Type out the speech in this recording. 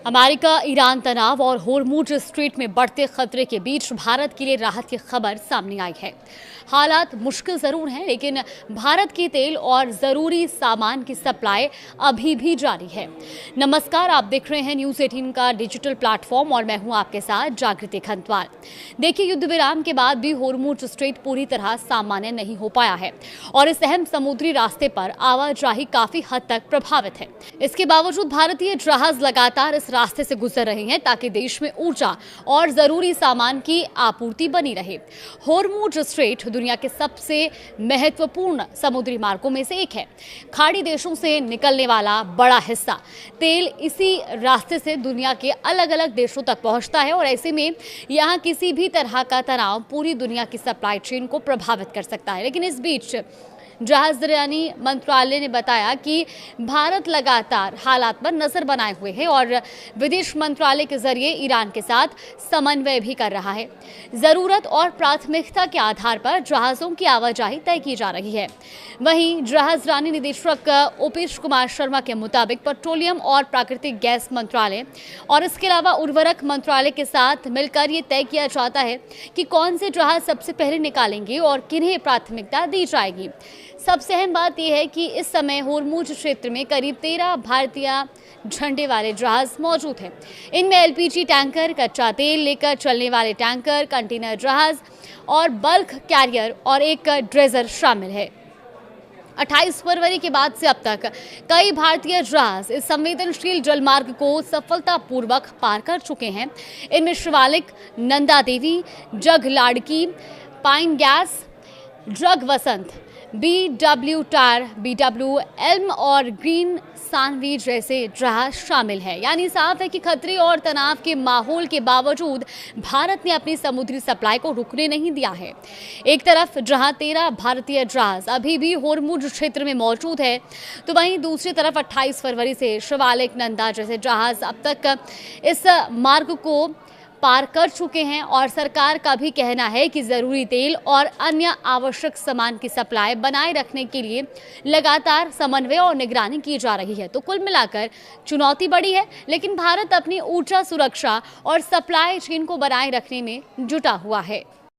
America Iran तनाव और Hormuz strait में बढ़ते खतरे के बीच भारत के लिए राहत की खबर सामने आई है। हालात मुश्किल जरूर हैं, लेकिन भारत की तेल और जरूरी सामान की सप्लाई अभी भी जारी है। नमस्कार, आप देख रहे हैं न्यूज़ 18 का डिजिटल प्लेटफॉर्म और मैं हूं आपके साथ जागृति खंतवाल। देखिए, युद्ध विराम के बाद भी होर्मुज स्ट्रेट पूरी तरह सामान्य नहीं हो पाया है और इस अहम समुद्री रास्ते पर आवाजाही काफी हद तक प्रभावित है। इसके बावजूद भारतीय जहाज लगातार इस रास्ते से गुजर रहे हैं ताकि देश में ऊर्जा और जरूरी सामान की आपूर्ति बनी रहे। होर्मुज स्ट्रेट दुनिया के सबसे महत्वपूर्ण समुद्री मार्गों में से एक है। खाड़ी देशों से निकलने वाला बड़ा हिस्सा तेल इसी रास्ते से दुनिया के अलग अलग देशों तक पहुंचता है और ऐसे में यहाँ किसी भी तरह का तनाव पूरी दुनिया की सप्लाई चेन को प्रभावित कर सकता है। लेकिन इस बीच जहाजरानी मंत्रालय ने बताया कि भारत लगातार हालात पर नजर बनाए हुए है और विदेश मंत्रालय के जरिए ईरान के साथ समन्वय भी कर रहा है। जरूरत और प्राथमिकता के आधार पर जहाजों की आवाजाही तय की जा रही है। वहीं जहाजरानी निदेशक उपेश कुमार शर्मा के मुताबिक पेट्रोलियम और प्राकृतिक गैस मंत्रालय और इसके अलावा उर्वरक मंत्रालय के साथ मिलकर ये तय किया जाता है कि कौन से जहाज सबसे पहले निकालेंगे और किन्हें प्राथमिकता दी जाएगी। सबसे अहम बात यह है कि इस समय होर्मुज क्षेत्र में करीब 13 भारतीय झंडे वाले जहाज मौजूद हैं। इनमें एलपीजी टैंकर, कच्चा तेल लेकर चलने वाले टैंकर, कंटेनर जहाज और बल्क कैरियर और एक ड्रेजर शामिल है। 28 फरवरी के बाद से अब तक कई भारतीय जहाज इस संवेदनशील जलमार्ग को सफलतापूर्वक पार कर चुके हैं। इनमें शिवालिक, नंदा देवी, जग लाड़की, पाइन गैस, जग वसंत, BW टायर, BW एल्म और ग्रीन सानवी जैसे जहाज शामिल है। यानी साफ है कि खतरे और तनाव के माहौल के बावजूद भारत ने अपनी समुद्री सप्लाई को रुकने नहीं दिया है। एक तरफ जहां 13 भारतीय जहाज अभी भी होर्मुज क्षेत्र में मौजूद है, तो वहीं दूसरी तरफ 28 फरवरी से शिवालिक, नंदा जैसे जहाज अब तक इस मार्ग को पार कर चुके हैं और सरकार का भी कहना है कि जरूरी तेल और अन्य आवश्यक सामान की सप्लाई बनाए रखने के लिए लगातार समन्वय और निगरानी की जा रही है। तो कुल मिलाकर चुनौती बड़ी है, लेकिन भारत अपनी ऊर्जा सुरक्षा और सप्लाई चेन को बनाए रखने में जुटा हुआ है।